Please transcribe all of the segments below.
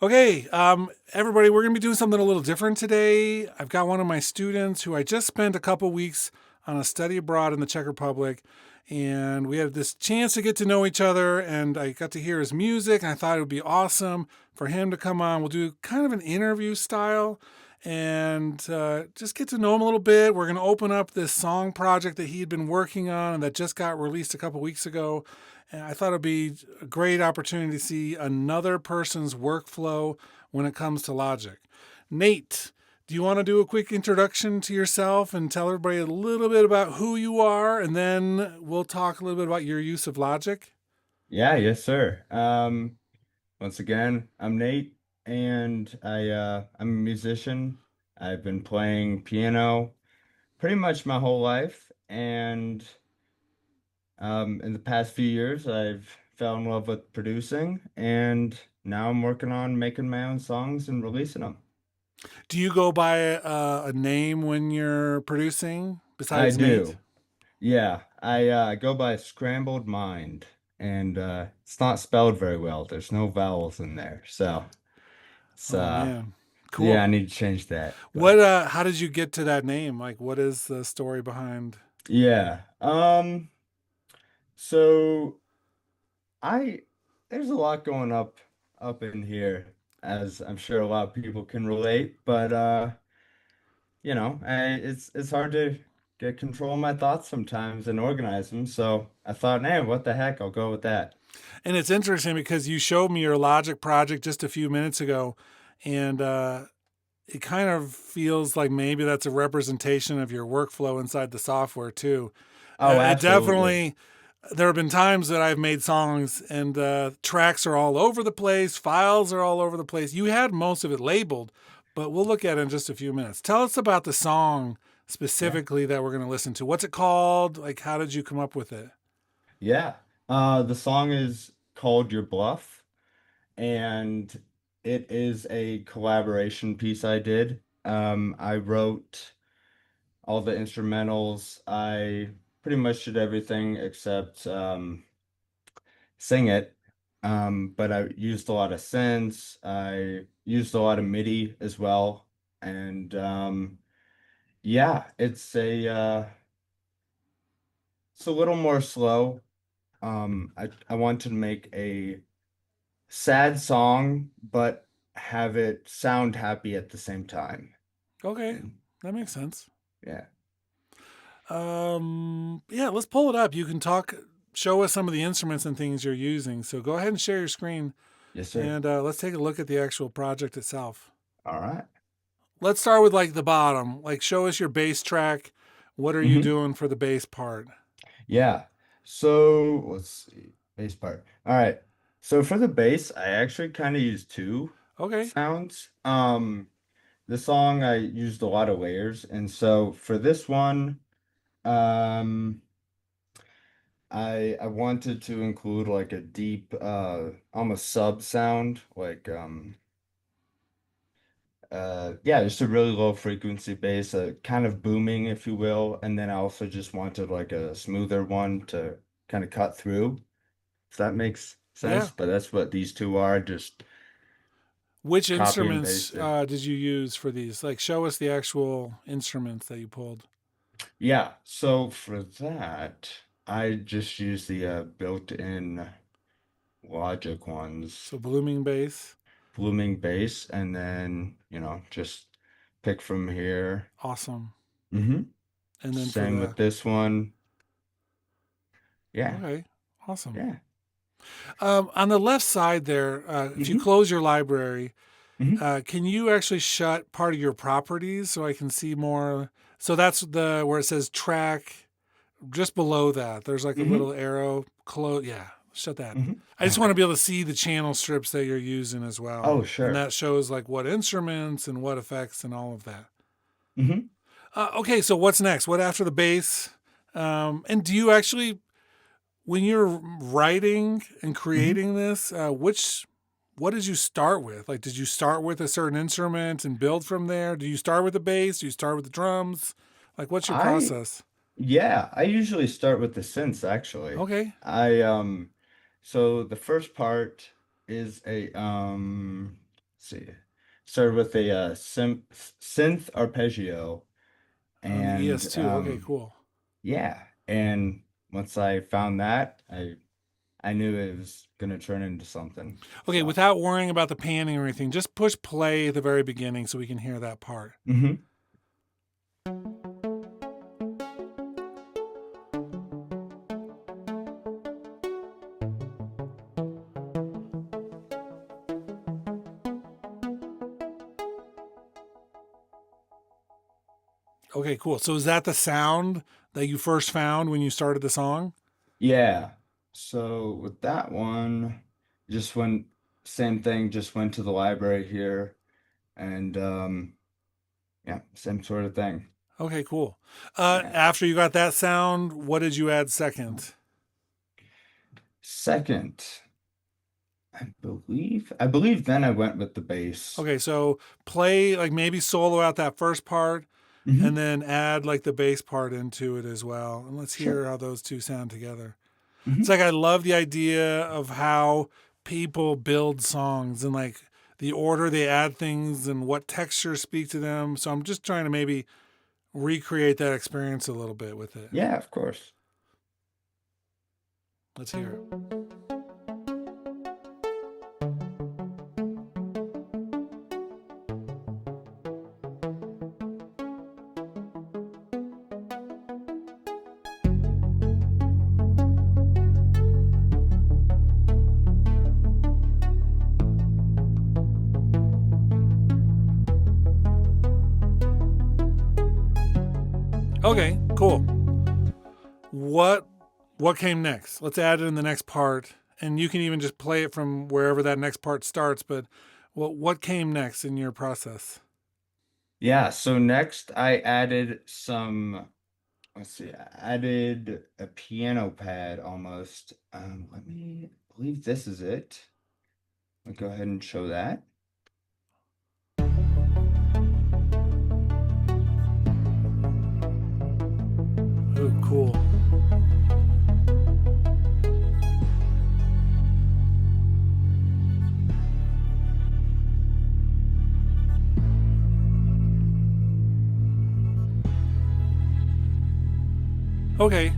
Okay, everybody, we're going to be doing something a little different today. I've got one of my students who I just spent a couple weeks on a study abroad in the Czech Republic, and we had this chance to get to know each other, and I got to hear his music, and I thought it would be awesome for him to come on. We'll do kind of an interview style and just get to know him a little bit. We're going to open up this song project that he had been working on and that just got released a couple weeks ago. And I thought it'd be a great opportunity to see another person's workflow when it comes to Logic. Nate, do you want to do a quick introduction to yourself and tell everybody a little bit about who you are, and then we'll talk a little bit about your use of Logic? Yeah, yes, sir. Once again, I'm Nate, and I'm a musician. I've been playing piano pretty much my whole life, and in the past few years, I've fell in love with producing, and now I'm working on making my own songs and releasing them. Do you go by a name when you're producing I besides Nate? do. Yeah, I go by Scrambled Mind, and it's not spelled very well. There's no vowels in there, so it's Oh man, yeah, I cool. need to change that. What? But How did you get to that name? Like, what is the story behind? yeah. So I there's a lot going up in here, as I'm sure a lot of people can relate, but it's hard to get control of my thoughts sometimes and organize them. So I thought, hey, what the heck? I'll go with that. And it's interesting because you showed me your Logic project just a few minutes ago, and it kind of feels like maybe that's a representation of your workflow inside the software too. Oh, It absolutely. definitely. There have been times that I've made songs and tracks are all over the place, files are all over the place. You had most of it labeled, but we'll look at it in just a few minutes. Tell us about the song Yeah. specifically that we're going to listen to. What's it called? Like, how did you come up with it? Yeah. The song is called Your Bluff, and it is a collaboration piece I did. I wrote all the instrumentals. I pretty much did everything except sing it. But I used a lot of synths. I used a lot of MIDI as well. And yeah, it's a little more slow. I wanted to make a sad song, but have it sound happy at the same time. Okay, And that makes sense. yeah. Yeah, let's pull it up. You can talk, show us some of the instruments and things you're using. So go ahead and share your screen Yes, sir. and let's take a look at the actual project itself. All right. Let's start with like the bottom. Like, show us your bass track. What are you Mm-hmm. doing for the bass part? Yeah. So let's see. Bass part. All right. So for the bass, I actually kind of use two Okay. sounds. The song I used a lot of layers, and so for this one, um, I wanted to include like a deep, almost sub sound, like yeah, just a really low frequency bass, kind of booming, if you will, and then I also just wanted like a smoother one to kind of cut through. If that makes Yeah. sense, but that's what these two are, just Which copy and instruments pasted. did you use for these? Like, show us the actual instruments that you pulled. Yeah, so for that, I just use the built-in Logic ones, So, blooming bass. blooming bass, and then, just pick from here. Awesome. hmm And then for Same the, with this one. Yeah, okay, awesome. yeah. On the left side there, if you hmm close your library, hmm can you actually shut part of your properties so I can see more? So that's the where it says track. Just below that, there's like a hmm little arrow. Close. Yeah, shut that. I just want to Okay. be able to see the channel strips that you're using as well, Oh, and sure. that shows like what instruments and what effects and all of that. hmm Okay, so what's next? What after the bass? And do you actually, when you're writing and hmm creating this, what did you start with? Like, did you start with a certain instrument and build from there? Do you start with the bass? Do you start with the drums? Like, what's your I process? Yeah, I usually start with the synths actually. Okay. I So the first part is a see. Started with a synth arpeggio, On the and ES2. Okay, cool. yeah. And once I found that, I knew it was gonna turn into something. Okay, So, without worrying about the panning or anything, just push play at the very beginning so we can hear that part. hmm Okay, cool. So is that the sound that you first found when you started the song? Yeah. So with that one, just went same thing, just went to the library here and yeah, same sort of thing. Okay, cool. Yeah. After you got that sound, what did you add second? Second, I believe then I went with the bass. Okay, so play like maybe solo out that first part and hmm then add like the bass part into it as well. And let's Sure. hear how those two sound together. It's hmm like I love the idea of how people build songs and like the order they add things and what textures speak to them. So I'm just trying to maybe recreate that experience a little bit with it. Yeah, of course. Let's hear it. Okay, cool. What what came next? Let's add it in the next part, and you can even just play it from wherever that next part starts. But what came next in your process? Yeah, so next I added let's see, I added a piano pad almost. Let me I believe this is it. I'll go ahead and show that. Ooh, cool. Okay.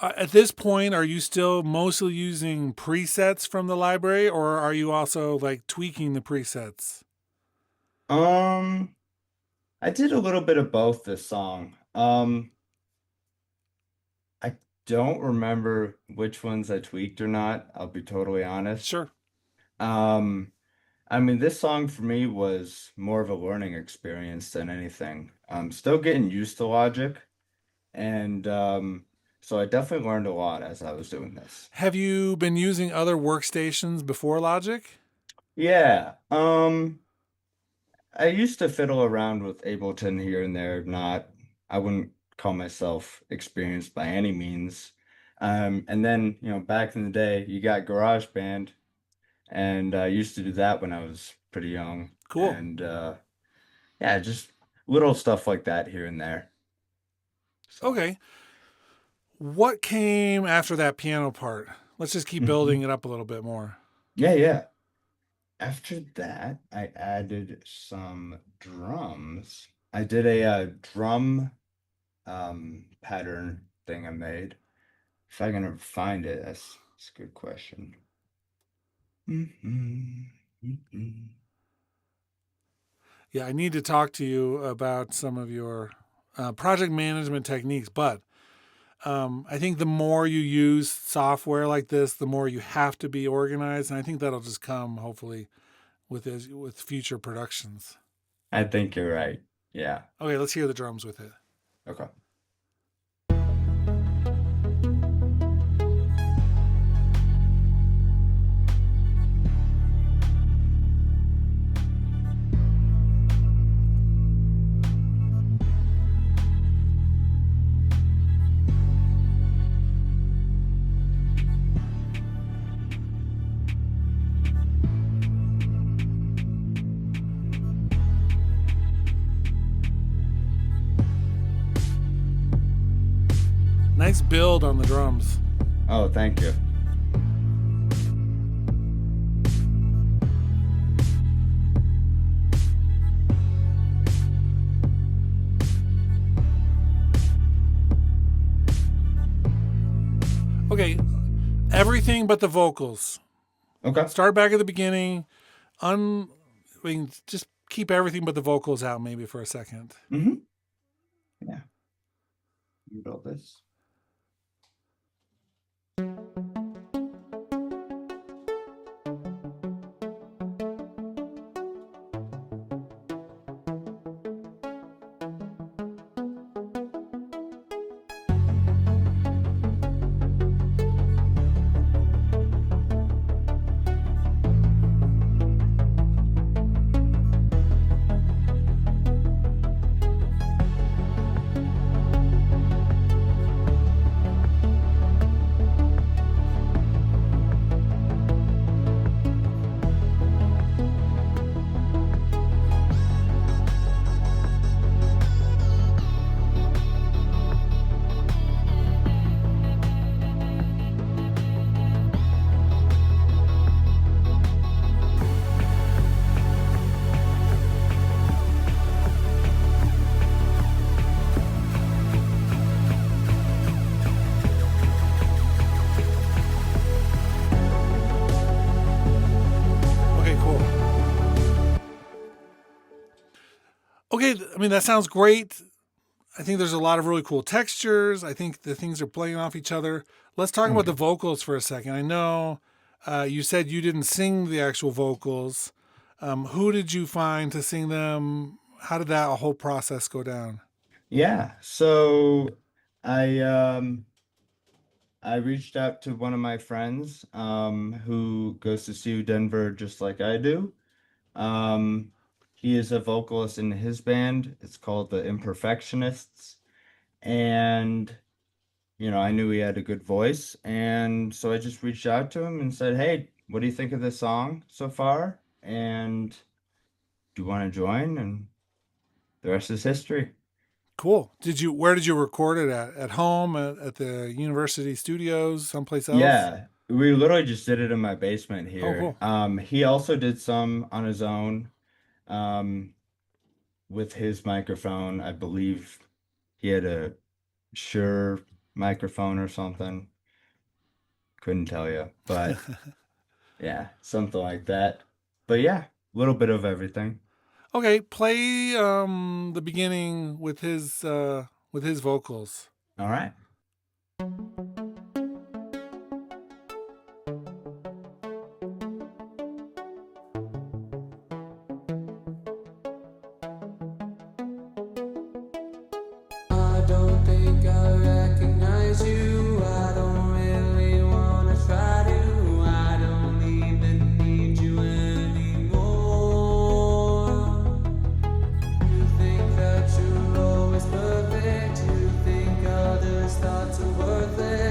At this point, are you still mostly using presets from the library, or are you also like tweaking the presets? Um, I did a little bit of both this song. I don't remember which ones I tweaked or not, I'll be totally honest. Sure. Um, I mean, this song for me was more of a learning experience than anything. I'm still getting used to Logic, and so I definitely learned a lot as I was doing this. Have you been using other workstations before Logic? Yeah, I used to fiddle around with Ableton here and there, I wouldn't call myself experienced by any means. And then, back in the day, you got GarageBand, and I used to do that when I was pretty young. Cool. And yeah, just little stuff like that here and there. So, Okay. What came after that piano part? Let's just keep building mhm. it up a little bit more. Yeah, yeah. After that, I added some drums. I did a drum pattern thing I made. If I can ever find it, that's a good question. Mhm, mhm. Yeah, I need to talk to you about some of your project management techniques, but I think the more you use software like this, the more you have to be organized, and I think that'll just come hopefully with future productions. I think you're right. Yeah. Okay, let's hear the drums with it. Okay. Nice build on the drums. Oh, thank you. Everything but the vocals. Okay. Start back at the beginning. I mean, just keep everything but the vocals out maybe for a second. Mm-hmm. Yeah. You build this. Okay, cool. Okay, I mean, that sounds great. I think there's a lot of really cool textures. I think the things are playing off each other. Let's talk about Okay. the vocals for a second. I know you said you didn't sing the actual vocals. Who did you find to sing them? How did that whole process go down? Yeah. So I um I reached out to one of my friends who goes to CU Denver just like I do. Um he is a vocalist in his band. It's called the Imperfectionists. And I knew he had a good voice, and so I just reached out to him and said, "Hey, what do you think of this song so far? And do you want to join?" And the rest is history. Cool. Where did you record it at? At home, at the university studios, someplace else? Yeah, we literally just did it in my basement Oh, here. cool. He also did some on his own, um, with his microphone. I believe he had a Shure microphone or something. Couldn't tell you, but yeah, something like that. But yeah, a little bit of everything. Okay, play the beginning with his vocals. All right. I don't think I recognize you. I don't really wanna try to. I don't even need you anymore. You think that you're always perfect. You think others' thoughts are worth it.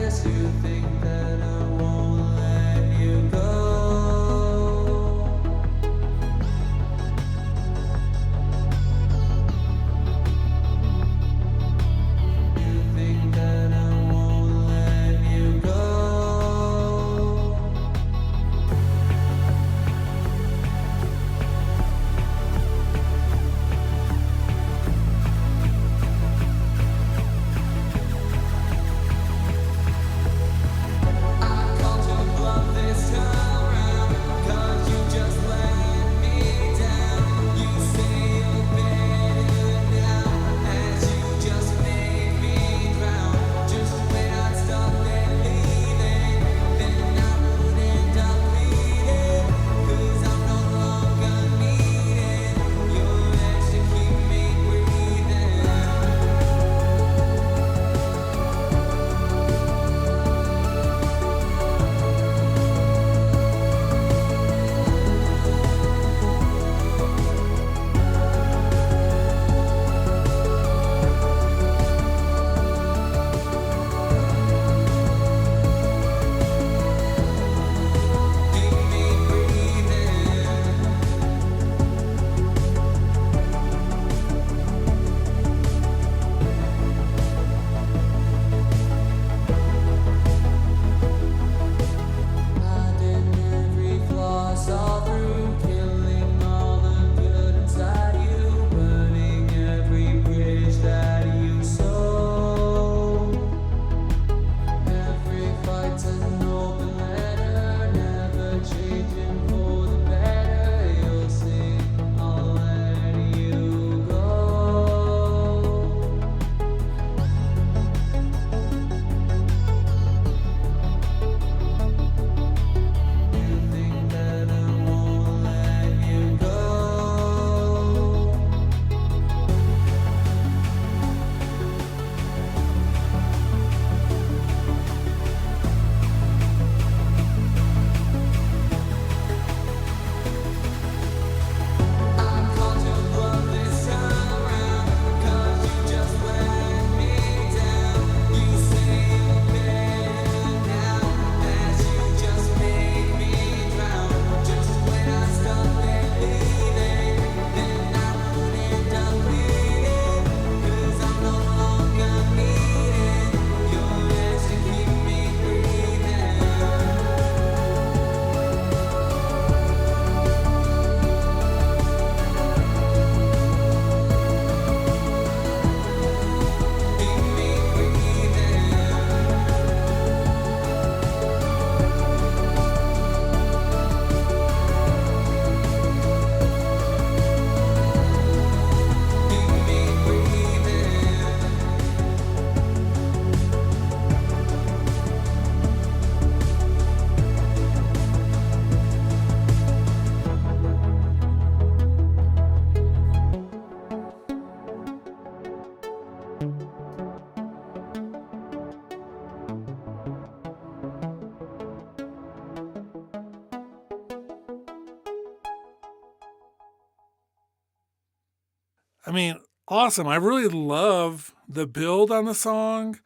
I mean, awesome. I really love the build on the song.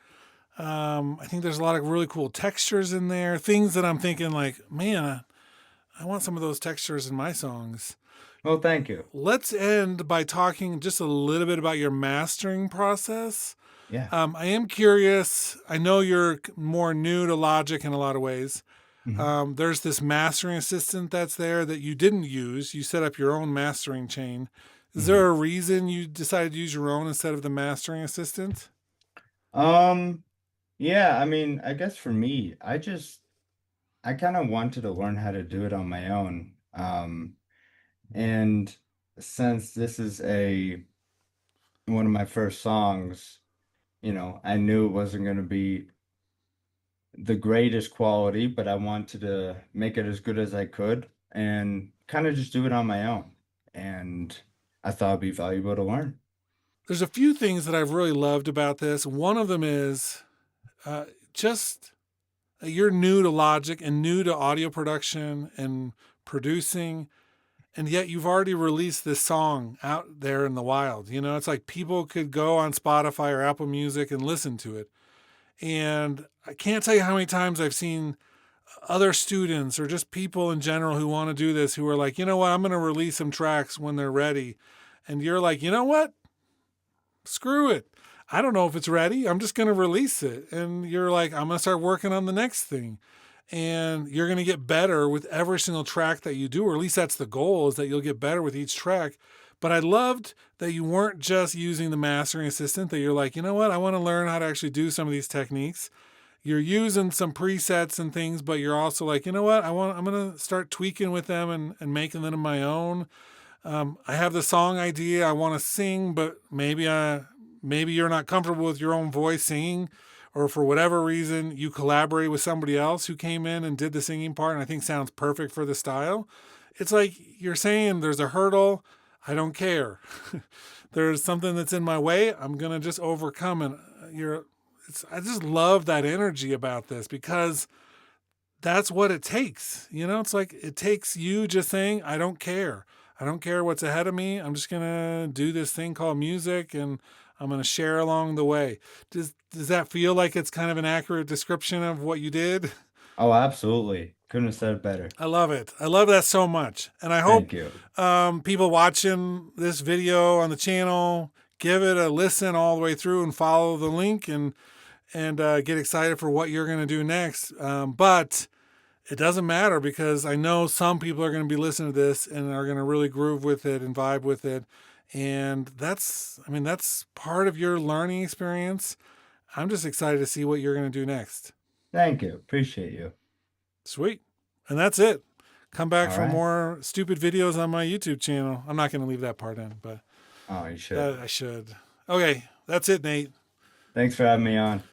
I think there's a lot of really cool textures in there, things that I'm thinking like, man, I want some of those textures in my songs. Well, thank you. Let's end by talking just a little bit about your mastering process. Yeah. I am curious. I know you're more new to Logic in a lot of ways. Mhm. There's this mastering assistant that's there that you didn't use. You set up your own mastering chain. Is Mhm. there a reason you decided to use your own instead of the mastering assistant? Um, yeah, I mean, I guess for me, I kind of wanted to learn how to do it on my own. And since this is a one of my first songs, I knew it wasn't going to be the greatest quality, but I wanted to make it as good as I could and kind of just do it on my own. And I thought it'd be valuable to learn. There's a few things that I've really loved about this. One of them is uh, just you're new to Logic and new to audio production and producing, and yet you've already released this song out there in the wild. You know, it's like people could go on Spotify or Apple Music and listen to it. And I can't tell you how many times I've seen other students or just people in general who want to do this who are like, you know what, I'm going to release some tracks when they're ready. And you're like, you know what? Screw it. I don't know if it's ready. I'm just going to release it. And you're like, I'm going to start working on the next thing. And you're going to get better with every single track that you do, or at least that's the goal, is that you'll get better with each track. But I loved that you weren't just using the mastering assistant, that you're like, you know what, I want to learn how to actually do some of these techniques. You're using some presets and things, but you're also like, you know what, I'm going to start tweaking with them and making them my own. I have the song idea I want to sing, but maybe you're not comfortable with your own voice singing, or for whatever reason you collaborate with somebody else who came in and did the singing part, and I think sounds perfect for the style. It's like you're saying there's a hurdle. I don't care. There's something that's in my way. I'm gonna just overcome it. I just love that energy about this because that's what it takes. You know, it's like it takes you just saying, I don't care. I don't care what's ahead of me. I'm just going to do this thing called music and I'm going to share along the way. Does that feel like it's kind of an accurate description of what you did? Oh, absolutely. Couldn't have said it better. I love it. I love that so much. And I hope Thank you. people watching this video on the channel give it a listen all the way through and follow the link and get excited for what you're going to do next. But it doesn't matter because I know some people are going to be listening to this and are going to really groove with it and vibe with it. And that's part of your learning experience. I'm just excited to see what you're going to do next. Thank you. Appreciate you. Sweet. And that's it. Come back All for right. more stupid videos on my YouTube channel. I'm not going to leave that part in, but Oh, you should. I should. Okay. That's it, Nate. Thanks for having me on.